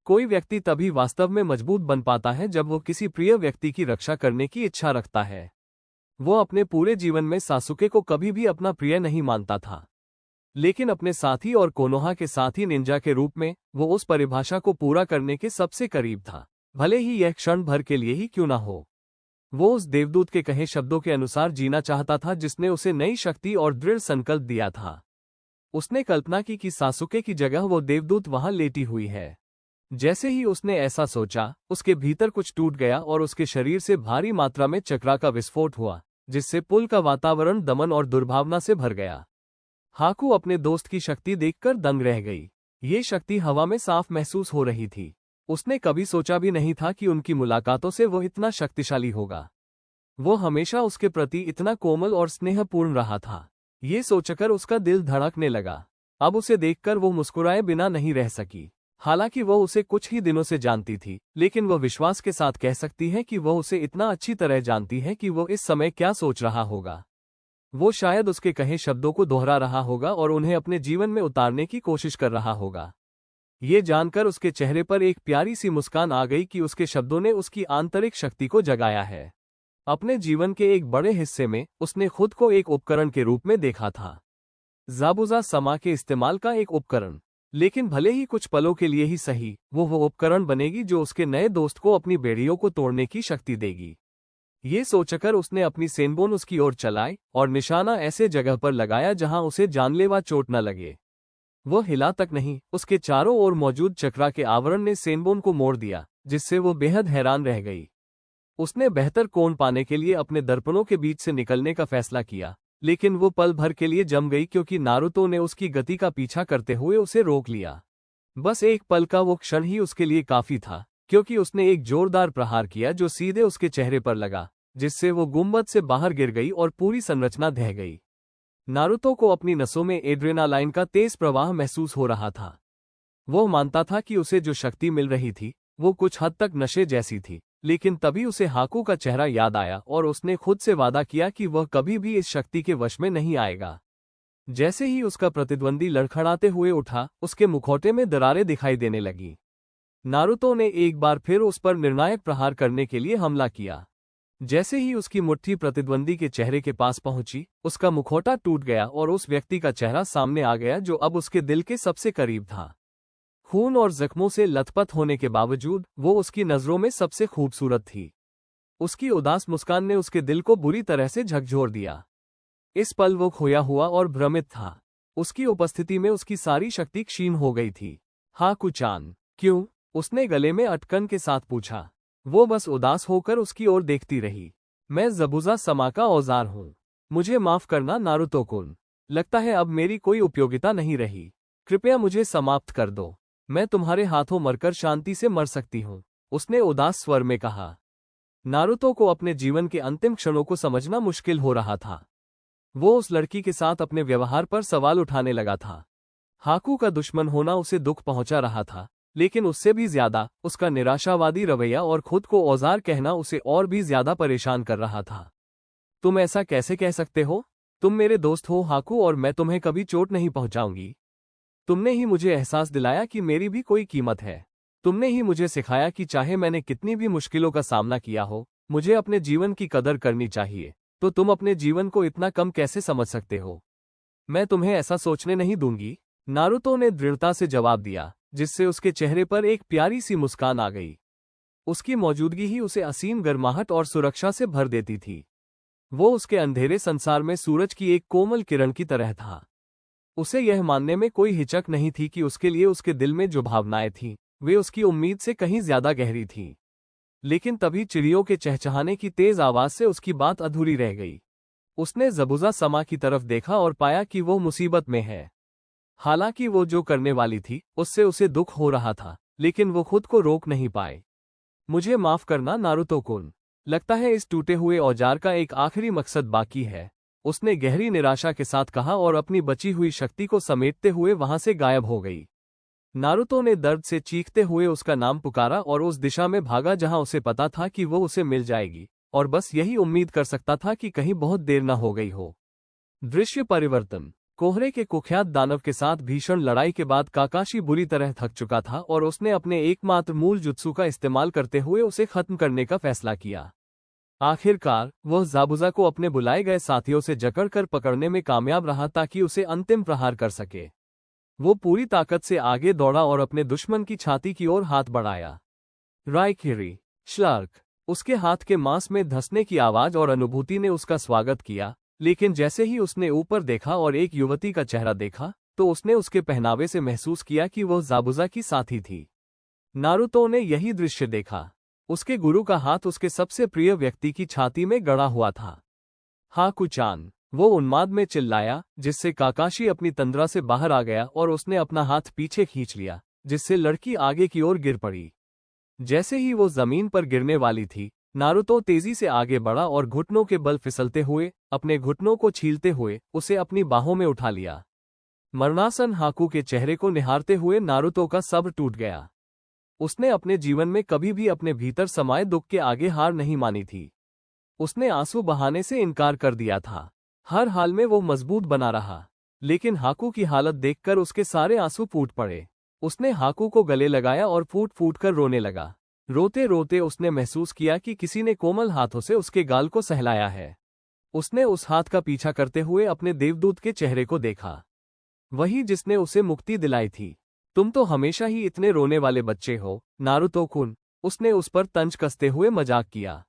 कोई व्यक्ति तभी वास्तव में मजबूत बन पाता है जब वो किसी प्रिय व्यक्ति की रक्षा करने की इच्छा रखता है। वो अपने पूरे जीवन में सासुके को कभी भी अपना प्रिय नहीं मानता था, लेकिन अपने साथी और कोनोहा के साथी निंजा के रूप में वो उस परिभाषा को पूरा करने के सबसे करीब था, भले ही यह क्षण भर के लिए ही क्यों ना हो। वो उस देवदूत के कहे शब्दों के अनुसार जीना चाहता था जिसने उसे नई शक्ति और दृढ़ संकल्प दिया था। उसने कल्पना की कि सासुके की जगह वो देवदूत वहां लेटी हुई है। जैसे ही उसने ऐसा सोचा, उसके भीतर कुछ टूट गया और उसके शरीर से भारी मात्रा में चक्रा का विस्फोट हुआ, जिससे पुल का वातावरण दमन और दुर्भावना से भर गया। हाकू अपने दोस्त की शक्ति देखकर दंग रह गई। ये शक्ति हवा में साफ महसूस हो रही थी। उसने कभी सोचा भी नहीं था कि उनकी मुलाकातों से वो इतना शक्तिशाली होगा। वो हमेशा उसके प्रति इतना कोमल और स्नेहपूर्ण रहा था। ये सोचकर उसका दिल धड़कने लगा। अब उसे देखकर वो मुस्कुराए बिना नहीं रह सकी। हालांकि वह उसे कुछ ही दिनों से जानती थी, लेकिन वह विश्वास के साथ कह सकती है कि वह उसे इतना अच्छी तरह जानती है कि वो इस समय क्या सोच रहा होगा। वो शायद उसके कहे शब्दों को दोहरा रहा होगा और उन्हें अपने जीवन में उतारने की कोशिश कर रहा होगा। ये जानकर उसके चेहरे पर एक प्यारी सी मुस्कान आ गई कि उसके शब्दों ने उसकी आंतरिक शक्ति को जगाया है। अपने जीवन के एक बड़े हिस्से में उसने खुद को एक उपकरण के रूप में देखा था, ज़ाबुज़ा समा के इस्तेमाल का एक उपकरण। लेकिन भले ही कुछ पलों के लिए ही सही, वो उपकरण बनेगी जो उसके नए दोस्त को अपनी बेड़ियों को तोड़ने की शक्ति देगी। ये सोचकर उसने अपनी सेनबोन उसकी ओर चलाई और निशाना ऐसे जगह पर लगाया जहां उसे जानलेवा चोट न लगे। वो हिला तक नहीं, उसके चारों ओर मौजूद चक्रा के आवरण ने सेनबोन को मोड़ दिया, जिससे वो बेहद हैरान रह गई। उसने बेहतर कोण पाने के लिए अपने दर्पणों के बीच से निकलने का फैसला किया, लेकिन वो पल भर के लिए जम गई क्योंकि नारुतो ने उसकी गति का पीछा करते हुए उसे रोक लिया। बस एक पल का वो क्षण ही उसके लिए काफी था, क्योंकि उसने एक जोरदार प्रहार किया जो सीधे उसके चेहरे पर लगा, जिससे वो गुंबद से बाहर गिर गई और पूरी संरचना ढह गई। नारुतो को अपनी नसों में एड्रेनालाइन का तेज प्रवाह महसूस हो रहा था। वो मानता था कि उसे जो शक्ति मिल रही थी वो कुछ हद तक नशे जैसी थी, लेकिन तभी उसे हाकू का चेहरा याद आया और उसने खुद से वादा किया कि वह कभी भी इस शक्ति के वश में नहीं आएगा। जैसे ही उसका प्रतिद्वंदी लड़खड़ाते हुए उठा, उसके मुखौटे में दरारें दिखाई देने लगी। नारुतो ने एक बार फिर उस पर निर्णायक प्रहार करने के लिए हमला किया। जैसे ही उसकी मुट्ठी प्रतिद्वंदी के चेहरे के पास पहुंची, उसका मुखौटा टूट गया और उस व्यक्ति का चेहरा सामने आ गया जो अब उसके दिल के सबसे करीब था। खून और जख्मों से लथपथ होने के बावजूद वो उसकी नजरों में सबसे खूबसूरत थी। उसकी उदास मुस्कान ने उसके दिल को बुरी तरह से झकझोर दिया। इस पल वो खोया हुआ और भ्रमित था। उसकी उपस्थिति में उसकी सारी शक्ति क्षीण हो गई थी। हाकू-चान, क्यों? उसने गले में अटकन के साथ पूछा। वो बस उदास होकर उसकी ओर देखती रही। मैं ज़बुज़ा समा का औजार हूँ। मुझे माफ करना नारुतो-कुन। लगता है अब मेरी कोई उपयोगिता नहीं रही। कृपया मुझे समाप्त कर दो। मैं तुम्हारे हाथों मरकर शांति से मर सकती हूँ, उसने उदास स्वर में कहा। नारुतो को अपने जीवन के अंतिम क्षणों को समझना मुश्किल हो रहा था। वो उस लड़की के साथ अपने व्यवहार पर सवाल उठाने लगा था। हाकू का दुश्मन होना उसे दुख पहुंचा रहा था, लेकिन उससे भी ज्यादा उसका निराशावादी रवैया और खुद को औजार कहना उसे और भी ज्यादा परेशान कर रहा था। तुम ऐसा कैसे कह सकते हो? तुम मेरे दोस्त हो हाकू, और मैं तुम्हें कभी चोट नहीं पहुंचाऊंगी। तुमने ही मुझे एहसास दिलाया कि मेरी भी कोई कीमत है। तुमने ही मुझे सिखाया कि चाहे मैंने कितनी भी मुश्किलों का सामना किया हो, मुझे अपने जीवन की कदर करनी चाहिए। तो तुम अपने जीवन को इतना कम कैसे समझ सकते हो? मैं तुम्हें ऐसा सोचने नहीं दूंगी, नारुतो ने दृढ़ता से जवाब दिया, जिससे उसके चेहरे पर एक प्यारी सी मुस्कान आ गई। उसकी मौजूदगी ही उसे असीम गर्माहट और सुरक्षा से भर देती थी। वो उसके अंधेरे संसार में सूरज की एक कोमल किरण की तरह था। उसे यह मानने में कोई हिचक नहीं थी कि उसके लिए उसके दिल में जो भावनाएं थीं, वे उसकी उम्मीद से कहीं ज्यादा गहरी थीं। लेकिन तभी चिड़ियों के चहचहाने की तेज आवाज से उसकी बात अधूरी रह गई। उसने ज़बुज़ा समा की तरफ देखा और पाया कि वो मुसीबत में है। हालांकि वो जो करने वाली थी, उससे उसे दुख हो रहा था, लेकिन वो खुद को रोक नहीं पाए। मुझे माफ करना नारुतो-कुन। लगता है इस टूटे हुए औजार का एक आखिरी मकसद बाकी है, उसने गहरी निराशा के साथ कहा और अपनी बची हुई शक्ति को समेटते हुए वहां से गायब हो गई। नारुतो ने दर्द से चीखते हुए उसका नाम पुकारा और उस दिशा में भागा जहां उसे पता था कि वो उसे मिल जाएगी, और बस यही उम्मीद कर सकता था कि कहीं बहुत देर न हो गई हो। दृश्य परिवर्तन। कोहरे के कुख्यात दानव के साथ भीषण लड़ाई के बाद काकाशी बुरी तरह थक चुका था और उसने अपने एकमात्र मूल जुत्सु का इस्तेमाल करते हुए उसे खत्म करने का फैसला किया। आखिरकार वह ज़ाबुज़ा को अपने बुलाए गए साथियों से जकड़कर पकड़ने में कामयाब रहा ताकि उसे अंतिम प्रहार कर सके। वो पूरी ताकत से आगे दौड़ा और अपने दुश्मन की छाती की ओर हाथ बढ़ाया। राइकिरी श्लार्क। उसके हाथ के मांस में धंसने की आवाज और अनुभूति ने उसका स्वागत किया, लेकिन जैसे ही उसने ऊपर देखा और एक युवती का चेहरा देखा, तो उसने उसके पहनावे से महसूस किया कि वह ज़ाबुज़ा की साथी थी। नारुतो ने यही दृश्य देखा। उसके गुरु का हाथ उसके सबसे प्रिय व्यक्ति की छाती में गड़ा हुआ था। हाकू-चान, वो उन्माद में चिल्लाया, जिससे काकाशी अपनी तंद्रा से बाहर आ गया और उसने अपना हाथ पीछे खींच लिया, जिससे लड़की आगे की ओर गिर पड़ी। जैसे ही वो जमीन पर गिरने वाली थी, नारुतो तेजी से आगे बढ़ा और घुटनों के बल फिसलते हुए, अपने घुटनों को छीलते हुए, उसे अपनी बाहों में उठा लिया। मरणासन हाकू के चेहरे को निहारते हुए नारुतो का सब्र टूट गया। उसने अपने जीवन में कभी भी अपने भीतर समाये दुख के आगे हार नहीं मानी थी। उसने आंसू बहाने से इनकार कर दिया था। हर हाल में वो मजबूत बना रहा। लेकिन हाकू की हालत देखकर उसके सारे आंसू फूट पड़े। उसने हाकू को गले लगाया और फूट फूट कर रोने लगा। रोते रोते उसने महसूस किया कि किसी ने कोमल हाथों से उसके गाल को सहलाया है। उसने उस हाथ का पीछा करते हुए अपने देवदूत के चेहरे को देखा, वही जिसने उसे मुक्ति दिलाई थी। तुम तो हमेशा ही इतने रोने वाले बच्चे हो, नारुतो-कुन, उसने उस पर तंज कसते हुए मजाक किया।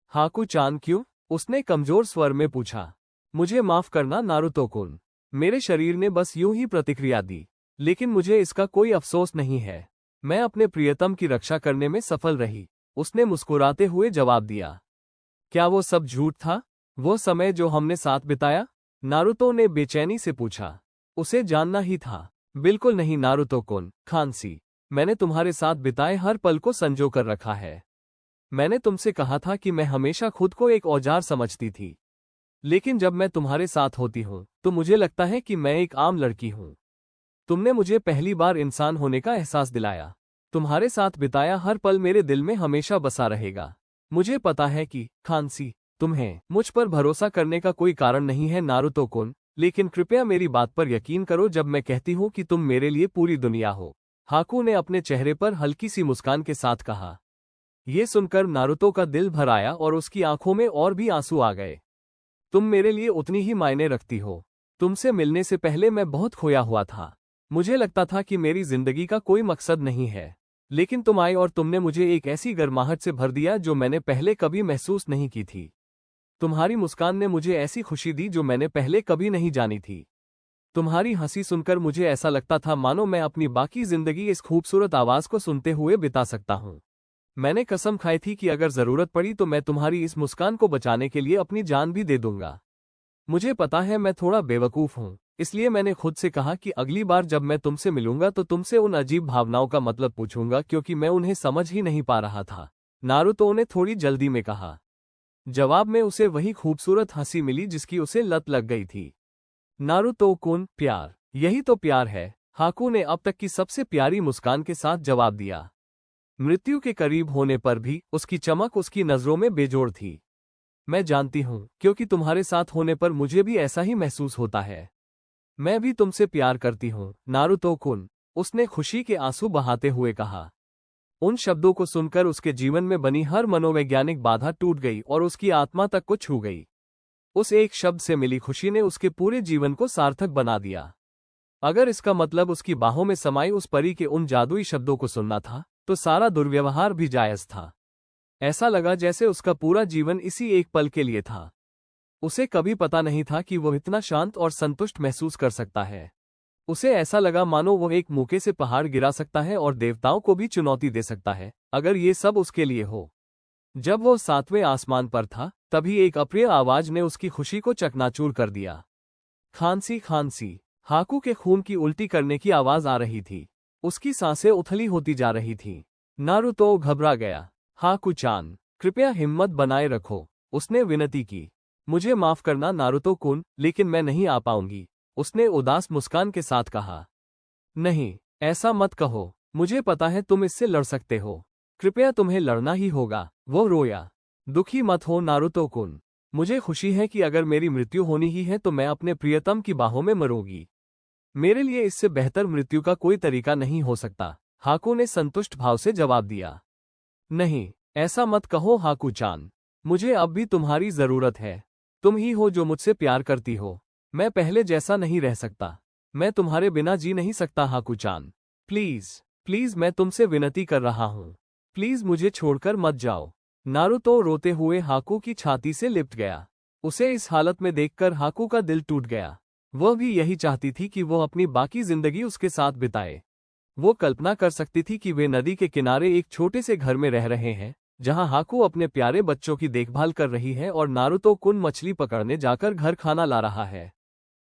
हाकू-चान क्यों? उसने कमजोर स्वर में पूछा। मुझे माफ करना नारुतो-कुन, मेरे शरीर ने बस यूं ही प्रतिक्रिया दी, लेकिन मुझे इसका कोई अफसोस नहीं है। मैं अपने प्रियतम की रक्षा करने में सफल रही, उसने मुस्कुराते हुए जवाब दिया। क्या वो सब झूठ था? वो समय जो हमने साथ बिताया? नारुतो ने बेचैनी से पूछा। उसे जानना ही था। बिल्कुल नहीं नारुतो-कुन, खांसी, मैंने तुम्हारे साथ बिताए हर पल को संजो कर रखा है। मैंने तुमसे कहा था कि मैं हमेशा खुद को एक औजार समझती थी, लेकिन जब मैं तुम्हारे साथ होती हूँ तो मुझे लगता है कि मैं एक आम लड़की हूँ। तुमने मुझे पहली बार इंसान होने का एहसास दिलाया। तुम्हारे साथ बिताया हर पल मेरे दिल में हमेशा बसा रहेगा। मुझे पता है कि खांसी, तुम्हें मुझ पर भरोसा करने का कोई कारण नहीं है नारुतो-कुन, लेकिन कृपया मेरी बात पर यकीन करो जब मैं कहती हूँ कि तुम मेरे लिए पूरी दुनिया हो। हाकू ने अपने चेहरे पर हल्की सी मुस्कान के साथ कहा। ये सुनकर नारुतो का दिल भर आया और उसकी आंखों में और भी आंसू आ गए। तुम मेरे लिए उतनी ही मायने रखती हो। तुमसे मिलने से पहले मैं बहुत खोया हुआ था। मुझे लगता था कि मेरी जिंदगी का कोई मकसद नहीं है, लेकिन तुम आई और तुमने मुझे एक ऐसी गर्माहट से भर दिया जो मैंने पहले कभी महसूस नहीं की थी। तुम्हारी मुस्कान ने मुझे ऐसी खुशी दी जो मैंने पहले कभी नहीं जानी थी। तुम्हारी हंसी सुनकर मुझे ऐसा लगता था मानो मैं अपनी बाकी जिंदगी इस खूबसूरत आवाज को सुनते हुए बिता सकता हूँ। मैंने कसम खाई थी कि अगर जरूरत पड़ी तो मैं तुम्हारी इस मुस्कान को बचाने के लिए अपनी जान भी दे दूंगा। मुझे पता है मैं थोड़ा बेवकूफ हूँ, इसलिए मैंने खुद से कहा कि अगली बार जब मैं तुमसे मिलूंगा तो तुमसे उन अजीब भावनाओं का मतलब पूछूंगा, क्योंकि मैं उन्हें समझ ही नहीं पा रहा था। नारुतो ने थोड़ी जल्दी में कहा। जवाब में उसे वही खूबसूरत हंसी मिली जिसकी उसे लत लग गई थी। नारुतो-कुन, प्यार, यही तो प्यार है, हाकू ने अब तक की सबसे प्यारी मुस्कान के साथ जवाब दिया। मृत्यु के करीब होने पर भी उसकी चमक उसकी नजरों में बेजोड़ थी। मैं जानती हूँ, क्योंकि तुम्हारे साथ होने पर मुझे भी ऐसा ही महसूस होता है। मैं भी तुमसे प्यार करती हूँ, नारुतो-कुन, उसने खुशी के आंसू बहाते हुए कहा। उन शब्दों को सुनकर उसके जीवन में बनी हर मनोवैज्ञानिक बाधा टूट गई और उसकी आत्मा तक को छू गई। उस एक शब्द से मिली खुशी ने उसके पूरे जीवन को सार्थक बना दिया। अगर इसका मतलब उसकी बाहों में समाई उस परी के उन जादुई शब्दों को सुनना था, तो सारा दुर्व्यवहार भी जायज था। ऐसा लगा जैसे उसका पूरा जीवन इसी एक पल के लिए था। उसे कभी पता नहीं था कि वो इतना शांत और संतुष्ट महसूस कर सकता है। उसे ऐसा लगा मानो वो एक मौके से पहाड़ गिरा सकता है और देवताओं को भी चुनौती दे सकता है, अगर ये सब उसके लिए हो। जब वो 7वें आसमान पर था, तभी एक अप्रिय आवाज ने उसकी खुशी को चकनाचूर कर दिया। खांसी खांसी, हाकू के खून की उल्टी करने की आवाज आ रही थी। उसकी सांसें उथली होती जा रही थीं। नारुतो घबरा गया। हाकू-चान, कृपया हिम्मत बनाए रखो, उसने विनती की। मुझे माफ करना नारुतो-कुन, लेकिन मैं नहीं आ पाऊंगी, उसने उदास मुस्कान के साथ कहा। नहीं, ऐसा मत कहो, मुझे पता है तुम इससे लड़ सकते हो। कृपया तुम्हें लड़ना ही होगा, वो रोया। दुखी मत हो नारुतो-कुन, मुझे खुशी है कि अगर मेरी मृत्यु होनी ही है तो मैं अपने प्रियतम की बाहों में मरूंगी। मेरे लिए इससे बेहतर मृत्यु का कोई तरीका नहीं हो सकता, हाकू ने संतुष्ट भाव से जवाब दिया। नहीं, ऐसा मत कहो हाकू-चान, मुझे अब भी तुम्हारी जरूरत है। तुम ही हो जो मुझसे प्यार करती हो। मैं पहले जैसा नहीं रह सकता। मैं तुम्हारे बिना जी नहीं सकता हाकू-चान। प्लीज, प्लीज मैं तुमसे विनती कर रहा हूँ। प्लीज मुझे छोड़कर मत जाओ। नारुतो रोते हुए हाकू की छाती से लिपट गया। उसे इस हालत में देखकर हाकू का दिल टूट गया। वह भी यही चाहती थी कि वो अपनी बाकी जिंदगी उसके साथ बिताए। वो कल्पना कर सकती थी कि वे नदी के किनारे एक छोटे से घर में रह रहे हैं, जहां हाकू अपने प्यारे बच्चों की देखभाल कर रही है और नारुतो-कुन मछली पकड़ने जाकर घर खाना ला रहा है।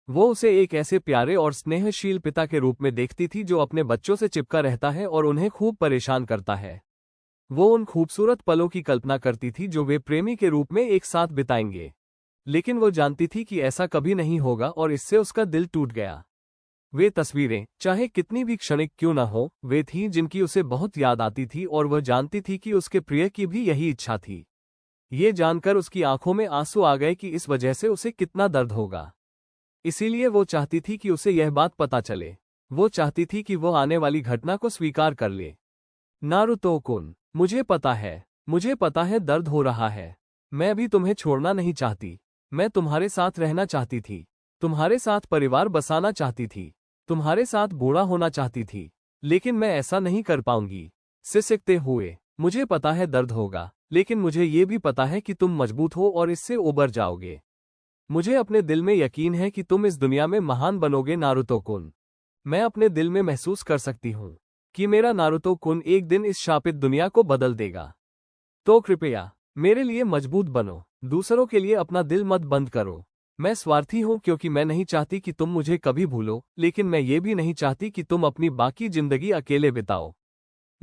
वो उसे एक ऐसे प्यारे और स्नेहशील पिता के रूप में देखती थी जो अपने बच्चों से चिपका रहता है और उन्हें खूब परेशान करता है। वो उन खूबसूरत पलों की कल्पना करती थी जो वे प्रेमी के रूप में एक साथ बिताएंगे। लेकिन वो जानती थी कि ऐसा कभी नहीं होगा और इससे उसका दिल टूट गया। वे तस्वीरें, चाहे कितनी भी क्षणिक क्यों न हो, वे थीं जिनकी उसे बहुत याद आती थी और वह जानती थी कि उसके प्रिय की भी यही इच्छा थी। ये जानकर उसकी आंखों में आंसू आ गए कि इस वजह से उसे कितना दर्द होगा। इसीलिए वो चाहती थी कि उसे यह बात पता चले। वो चाहती थी कि वो आने वाली घटना को स्वीकार कर ले। नारुतो-कुन, मुझे पता है दर्द हो रहा है। मैं भी तुम्हें छोड़ना नहीं चाहती। मैं तुम्हारे साथ रहना चाहती थी। तुम्हारे साथ परिवार बसाना चाहती थी। तुम्हारे साथ बूढ़ा होना चाहती थी। लेकिन मैं ऐसा नहीं कर पाऊंगी। सिसकते हुए, मुझे पता है दर्द होगा, लेकिन मुझे ये भी पता है कि तुम मजबूत हो और इससे उबर जाओगे। मुझे अपने दिल में यकीन है कि तुम इस दुनिया में महान बनोगे नारुतो-कुन। मैं अपने दिल में महसूस कर सकती हूँ कि मेरा नारुतो-कुन एक दिन इस शापित दुनिया को बदल देगा। तो कृपया मेरे लिए मजबूत बनो। दूसरों के लिए अपना दिल मत बंद करो। मैं स्वार्थी हूं क्योंकि मैं नहीं चाहती कि तुम मुझे कभी भूलो, लेकिन मैं ये भी नहीं चाहती कि तुम अपनी बाकी जिंदगी अकेले बिताओ।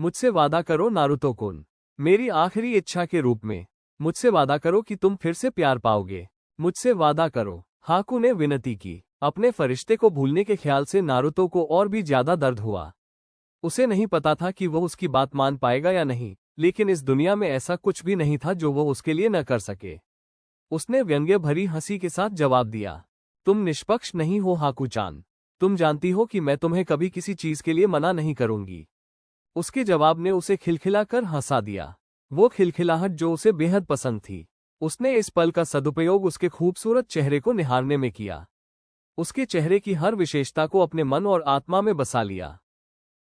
मुझसे वादा करो नारुतो-कुन, मेरी आखिरी इच्छा के रूप में। मुझसे वादा करो कि तुम फिर से प्यार पाओगे। मुझसे वादा करो, हाकू ने विनती की। अपने फरिश्ते को भूलने के ख्याल से नारुतो को और भी ज्यादा दर्द हुआ। उसे नहीं पता था कि वह उसकी बात मान पाएगा या नहीं, लेकिन इस दुनिया में ऐसा कुछ भी नहीं था जो वो उसके लिए न कर सके। उसने व्यंग्य भरी हंसी के साथ जवाब दिया, तुम निष्पक्ष नहीं हो हाकू-चान। तुम जानती हो कि मैं तुम्हें कभी किसी चीज के लिए मना नहीं करूंगी। उसके जवाब ने उसे खिलखिलाकर हंसा दिया। वो खिलखिलाहट जो उसे बेहद पसंद थी। उसने इस पल का सदुपयोग उसके खूबसूरत चेहरे को निहारने में किया। उसके चेहरे की हर विशेषता को अपने मन और आत्मा में बसा लिया।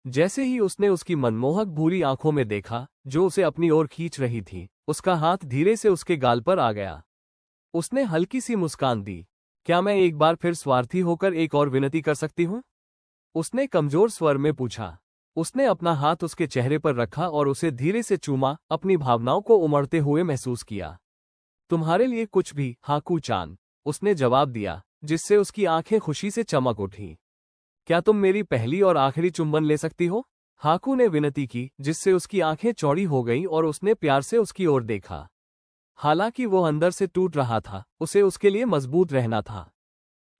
जैसे ही उसने उसकी मनमोहक भूरी आंखों में देखा, जो उसे अपनी ओर खींच रही थी, उसका हाथ धीरे से उसके गाल पर आ गया। उसने हल्की सी मुस्कान दी, क्या मैं एक बार फिर स्वार्थी होकर एक और विनती कर सकती हूँ? उसने कमजोर स्वर में पूछा। उसने अपना हाथ उसके चेहरे पर रखा और उसे धीरे से चूमा, अपनी भावनाओं को उमड़ते हुए महसूस किया। तुम्हारे लिए कुछ भी, हाकू-चान, उसने जवाब दिया, जिससे उसकी आंखें खुशी से चमक उठी। क्या तुम मेरी पहली और आखिरी चुंबन ले सकती हो? हाकू ने विनती की, जिससे उसकी आंखें चौड़ी हो गईं और उसने प्यार से उसकी ओर देखा। हालांकि वो अंदर से टूट रहा था, उसे उसके लिए मजबूत रहना था।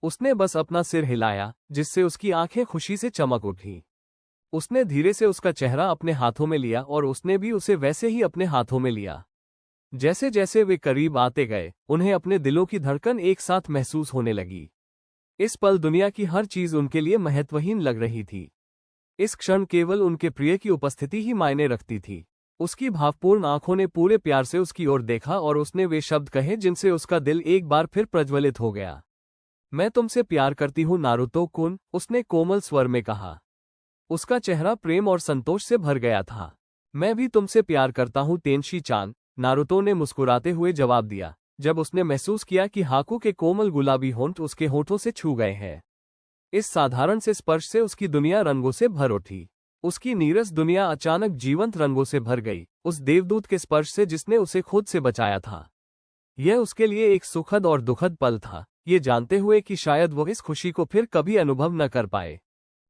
उसने बस अपना सिर हिलाया, जिससे उसकी आंखें खुशी से चमक उठी। उसने धीरे से उसका चेहरा अपने हाथों में लिया और उसने भी उसे वैसे ही अपने हाथों में लिया। जैसे जैसे वे करीब आते गए, उन्हें अपने दिलों की धड़कन एक साथ महसूस होने लगी। इस पल दुनिया की हर चीज उनके लिए महत्वहीन लग रही थी। इस क्षण केवल उनके प्रिय की उपस्थिति ही मायने रखती थी। उसकी भावपूर्ण आंखों ने पूरे प्यार से उसकी ओर देखा और उसने वे शब्द कहे जिनसे उसका दिल एक बार फिर प्रज्वलित हो गया। मैं तुमसे प्यार करती हूँ नारुतो-कुन, उसने कोमल स्वर में कहा। उसका चेहरा प्रेम और संतोष से भर गया था। मैं भी तुमसे प्यार करता हूँ तेनशी-चान, नारुतो ने मुस्कुराते हुए जवाब दिया, जब उसने महसूस किया कि हाकू के कोमल गुलाबी होंठ उसके होठों से छू गए हैं। इस साधारण से स्पर्श से उसकी दुनिया रंगों से भर उठी। उसकी नीरस दुनिया अचानक जीवंत रंगों से भर गई, उस देवदूत के स्पर्श से जिसने उसे खुद से बचाया था। यह उसके लिए एक सुखद और दुखद पल था, ये जानते हुए कि शायद वो इस खुशी को फिर कभी अनुभव न कर पाए।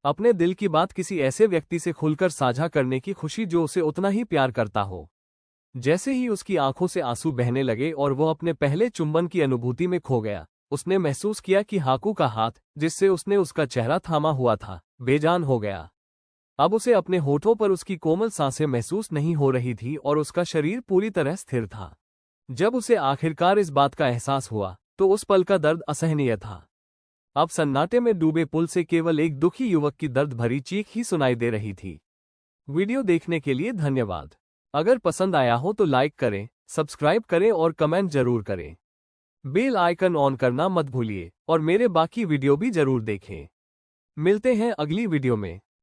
अपने दिल की बात किसी ऐसे व्यक्ति से खुलकर साझा करने की खुशी जो उसे उतना ही प्यार करता हो। जैसे ही उसकी आंखों से आंसू बहने लगे और वो अपने पहले चुंबन की अनुभूति में खो गया, उसने महसूस किया कि हाकू का हाथ, जिससे उसने उसका चेहरा थामा हुआ था, बेजान हो गया। अब उसे अपने होठों पर उसकी कोमल सांसें महसूस नहीं हो रही थी और उसका शरीर पूरी तरह स्थिर था। जब उसे आखिरकार इस बात का एहसास हुआ, तो उस पल का दर्द असहनीय था। अब सन्नाटे में डूबे पुल से केवल एक दुखी युवक की दर्द भरी चीख ही सुनाई दे रही थी। वीडियो देखने के लिए धन्यवाद। अगर पसंद आया हो तो लाइक करें, सब्सक्राइब करें और कमेंट जरूर करें। बेल आइकन ऑन करना मत भूलिए और मेरे बाकी वीडियो भी जरूर देखें। मिलते हैं अगली वीडियो में।